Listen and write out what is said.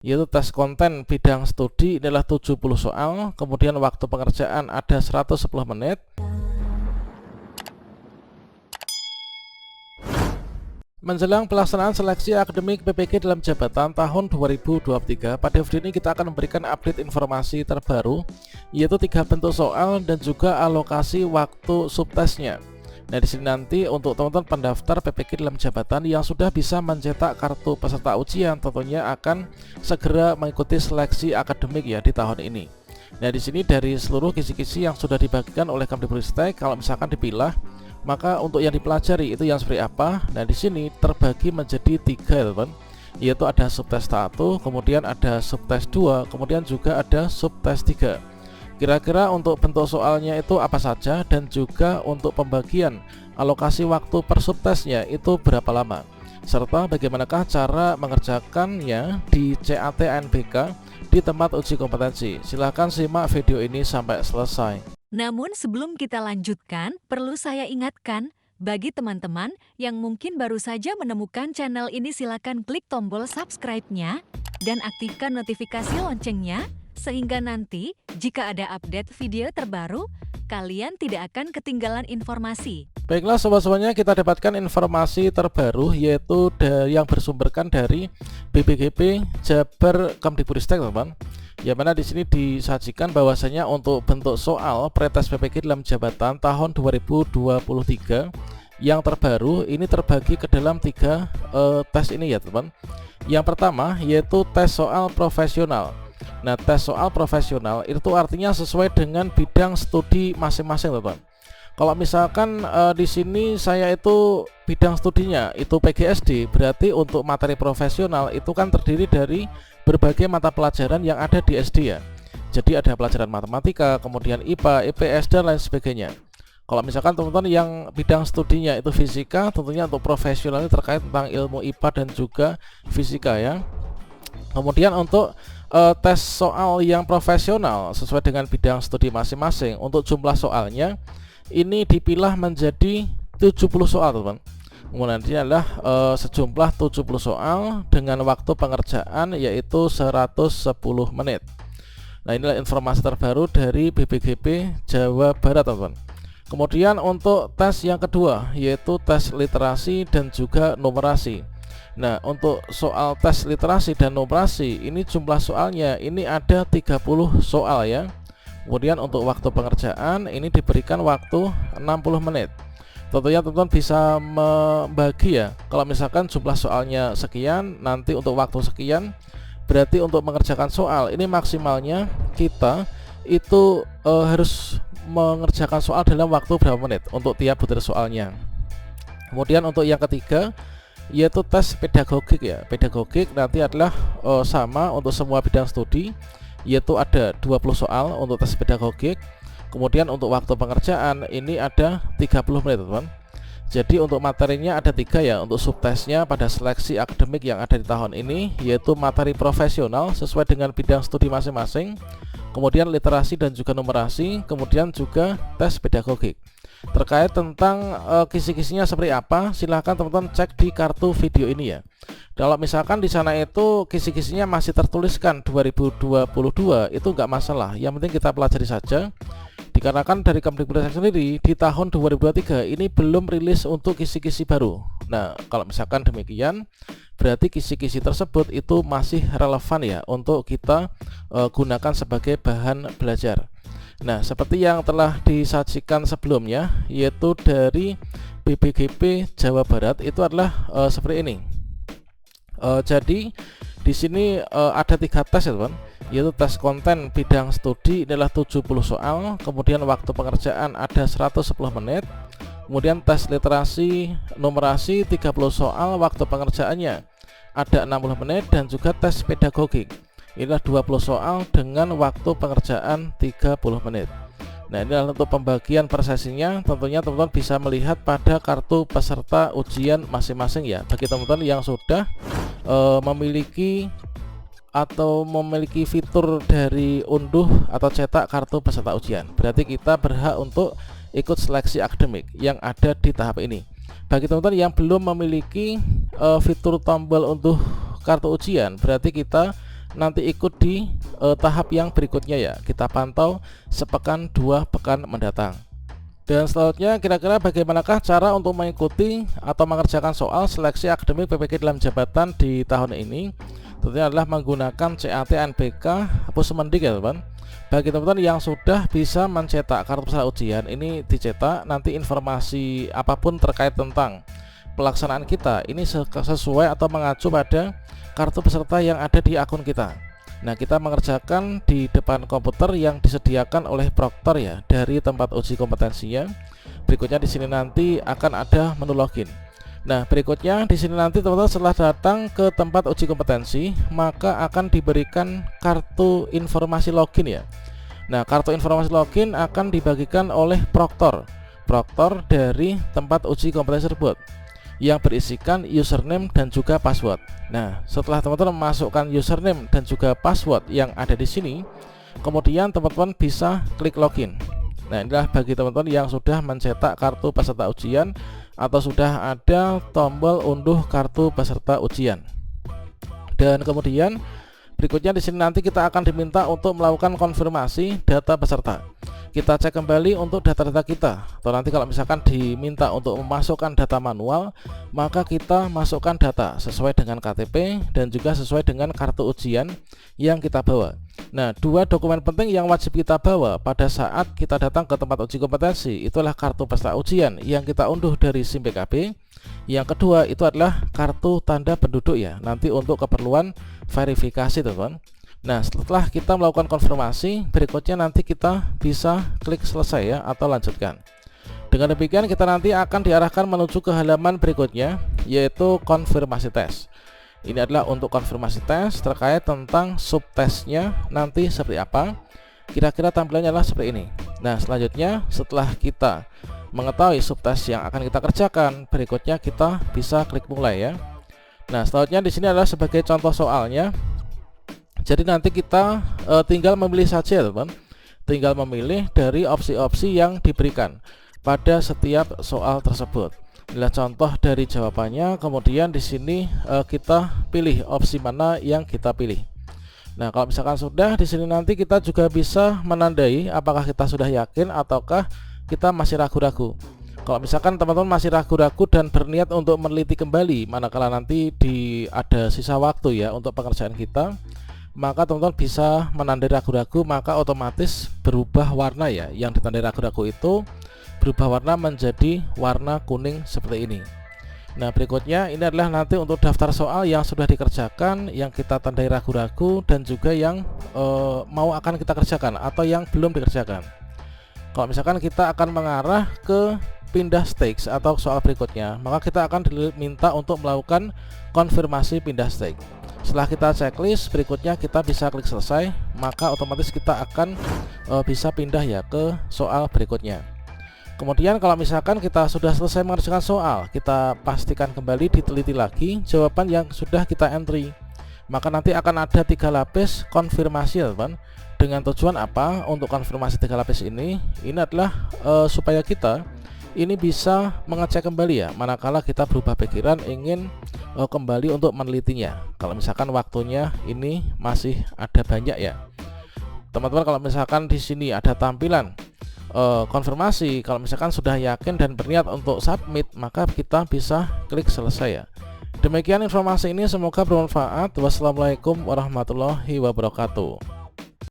yaitu tes konten bidang studi inilah 70 soal, kemudian waktu pengerjaan ada 110 menit. Menjelang pelaksanaan seleksi akademik PPG dalam jabatan tahun 2023, pada video ini kita akan memberikan update informasi terbaru, yaitu 3 bentuk soal dan juga alokasi waktu subtesnya. Nah, di sini nanti untuk teman-teman pendaftar PPG dalam jabatan yang sudah bisa mencetak kartu peserta ujian tentunya akan segera mengikuti seleksi akademik ya di tahun ini. Nah, di sini dari seluruh kisi-kisi yang sudah dibagikan oleh Kemdikbudristek, kalau misalkan dipilah, maka untuk yang dipelajari itu yang seperti apa? Nah, di sini terbagi menjadi 3 ya teman, yaitu ada subtes 1, kemudian ada subtes 2, kemudian juga ada subtes 3. Kira-kira untuk bentuk soalnya itu apa saja dan juga untuk pembagian alokasi waktu per subtesnya itu berapa lama, serta bagaimanakah cara mengerjakannya di CAT ANBK di tempat uji kompetensi. Silahkan simak video ini sampai selesai. Namun sebelum kita lanjutkan, perlu saya ingatkan, bagi teman-teman yang mungkin baru saja menemukan channel ini, silakan klik tombol subscribe-nya dan aktifkan notifikasi loncengnya, sehingga nanti jika ada update video terbaru, kalian tidak akan ketinggalan informasi. Baiklah sobat-sobatnya, kita dapatkan informasi terbaru yaitu yang bersumberkan dari BPGP Jabar Kemdikbudristek teman-teman. Yang mana di sini disajikan bahwasanya untuk bentuk soal pretest PPG dalam jabatan tahun 2023 yang terbaru ini terbagi ke dalam 3 tes ini ya teman. Yang pertama yaitu tes soal profesional. Nah, tes soal profesional itu artinya sesuai dengan bidang studi masing-masing teman. Kalau misalkan di sini saya itu bidang studinya itu PGSD, berarti untuk materi profesional itu kan terdiri dari berbagai mata pelajaran yang ada di SD ya. Jadi ada pelajaran matematika, kemudian IPA, IPS dan lain sebagainya. Kalau misalkan teman-teman yang bidang studinya itu fisika, tentunya untuk profesional ini terkait tentang ilmu IPA dan juga fisika ya. Kemudian untuk tes soal yang profesional sesuai dengan bidang studi masing-masing, untuk jumlah soalnya ini dipilah menjadi 70 soal teman. Kemudian ini adalah sejumlah 70 soal dengan waktu pengerjaan yaitu 110 menit. Nah, inilah informasi terbaru dari BPGP Jawa Barat teman. Kemudian untuk tes yang kedua yaitu tes literasi dan juga numerasi. Nah, untuk soal tes literasi dan numerasi ini jumlah soalnya ini ada 30 soal ya. Kemudian untuk waktu pengerjaan ini diberikan waktu 60 menit. Tentunya teman-teman bisa membagi ya. Kalau misalkan jumlah soalnya sekian, nanti untuk waktu sekian, berarti untuk mengerjakan soal ini maksimalnya kita itu harus mengerjakan soal dalam waktu berapa menit untuk tiap butir soalnya. Kemudian untuk yang ketiga yaitu tes pedagogik ya. Pedagogik nanti adalah sama untuk semua bidang studi, yaitu ada 20 soal untuk tes pedagogik. Kemudian untuk waktu pengerjaan ini ada 30 menit teman. Jadi untuk materinya ada 3 ya untuk subtesnya pada seleksi akademik yang ada di tahun ini, yaitu materi profesional sesuai dengan bidang studi masing-masing, kemudian literasi dan juga numerasi, kemudian juga tes pedagogik. Terkait tentang kisi-kisinya seperti apa, silahkan teman-teman cek di kartu video ini ya. Kalau misalkan di sana itu kisi-kisinya masih tertuliskan 2022 itu nggak masalah, yang penting kita pelajari saja. Dikarenakan dari Kemdikbudristek sendiri di tahun 2023 ini belum rilis untuk kisi-kisi baru. Nah, kalau misalkan demikian berarti kisi-kisi tersebut itu masih relevan ya untuk kita gunakan sebagai bahan belajar. Nah, seperti yang telah disajikan sebelumnya yaitu dari BPGP Jawa Barat itu adalah seperti ini. Jadi di sini ada 3 tes ya teman, yaitu tes konten bidang studi inilah 70 soal, kemudian waktu pengerjaan ada 110 menit, kemudian tes literasi numerasi 30 soal, waktu pengerjaannya ada 60 menit, dan juga tes pedagogik inilah 20 soal dengan waktu pengerjaan 30 menit. Nah, ini adalah untuk pembagian per sesinya. Tentunya teman-teman bisa melihat pada kartu peserta ujian masing-masing ya. Bagi teman-teman yang sudah memiliki atau memiliki fitur dari unduh atau cetak kartu peserta ujian, berarti kita berhak untuk ikut seleksi akademik yang ada di tahap ini. Bagi teman-teman yang belum memiliki fitur tombol unduh kartu ujian, berarti kita nanti ikut di tahap yang berikutnya ya. Kita pantau sepekan 2 pekan mendatang. Dan selanjutnya, kira-kira bagaimanakah cara untuk mengikuti atau mengerjakan soal seleksi akademik PPG dalam jabatan di tahun ini? Tentunya adalah menggunakan CAT NBK Pusmendik ya teman. Bagi teman-teman yang sudah bisa mencetak kartu peserta ujian, ini dicetak, nanti informasi apapun terkait tentang pelaksanaan kita ini sesuai atau mengacu pada kartu peserta yang ada di akun kita. Nah, kita mengerjakan di depan komputer yang disediakan oleh Proctor ya, dari tempat uji kompetensinya. Berikutnya di sini nanti akan ada menu login. Nah, berikutnya di sini nanti teman-teman setelah datang ke tempat uji kompetensi, maka akan diberikan kartu informasi login ya. Nah, kartu informasi login akan dibagikan oleh Proctor dari tempat uji kompetensi tersebut, yang berisikan username dan juga password. Nah, setelah teman-teman memasukkan username dan juga password yang ada di sini, kemudian teman-teman bisa klik login. Nah, inilah bagi teman-teman yang sudah mencetak kartu peserta ujian atau sudah ada tombol unduh kartu peserta ujian. Dan kemudian berikutnya di sini nanti kita akan diminta untuk melakukan konfirmasi data peserta. Kita cek kembali untuk data-data kita, atau nanti kalau misalkan diminta untuk memasukkan data manual, maka kita masukkan data sesuai dengan KTP dan juga sesuai dengan kartu ujian yang kita bawa. Nah, 2 dokumen penting yang wajib kita bawa pada saat kita datang ke tempat uji kompetensi itulah kartu peserta ujian yang kita unduh dari SIM PKB. Yang kedua itu adalah kartu tanda penduduk ya, nanti untuk keperluan verifikasi teman-teman. Nah, setelah kita melakukan konfirmasi, berikutnya nanti kita bisa klik selesai ya, atau lanjutkan. Dengan demikian kita nanti akan diarahkan menuju ke halaman berikutnya, yaitu konfirmasi tes. Ini adalah untuk konfirmasi tes terkait tentang subtesnya nanti seperti apa. Kira-kira tampilannya adalah seperti ini. Nah, selanjutnya setelah kita mengetahui subtes yang akan kita kerjakan, berikutnya kita bisa klik mulai ya. Nah, selanjutnya di sini adalah sebagai contoh soalnya. Jadi nanti kita tinggal memilih saja teman, tinggal memilih dari opsi-opsi yang diberikan pada setiap soal tersebut. Inilah contoh dari jawabannya. Kemudian di sini kita pilih opsi mana yang kita pilih. Nah, kalau misalkan sudah, di sini nanti kita juga bisa menandai apakah kita sudah yakin ataukah kita masih ragu-ragu. Kalau misalkan teman-teman masih ragu-ragu dan berniat untuk meneliti kembali, manakala nanti ada sisa waktu ya untuk pengerjaan kita, maka teman-teman bisa menandai ragu-ragu, maka otomatis berubah warna ya. Yang ditandai ragu-ragu itu berubah warna menjadi warna kuning seperti ini. Nah, berikutnya ini adalah nanti untuk daftar soal yang sudah dikerjakan, yang kita tandai ragu-ragu, dan juga yang mau akan kita kerjakan atau yang belum dikerjakan. Kalau misalkan kita akan mengarah ke pindah stage atau soal berikutnya, maka kita akan diminta untuk melakukan konfirmasi pindah stage. Setelah kita checklist, berikutnya kita bisa klik selesai, maka otomatis kita akan bisa pindah ya ke soal berikutnya. Kemudian kalau misalkan kita sudah selesai mengerjakan soal, kita pastikan kembali diteliti lagi jawaban yang sudah kita entry. Maka nanti akan ada 3 lapis konfirmasi ya teman. Dengan tujuan apa untuk konfirmasi 3 lapis ini? Ini adalah supaya kita ini bisa mengecek kembali ya, manakala kita berubah pikiran ingin kembali untuk menelitinya. Kalau misalkan waktunya ini masih ada banyak ya. Teman-teman, kalau misalkan di sini ada tampilan konfirmasi, kalau misalkan sudah yakin dan berniat untuk submit, maka kita bisa klik selesai ya. Demikian informasi ini, semoga bermanfaat. Wassalamualaikum warahmatullahi wabarakatuh.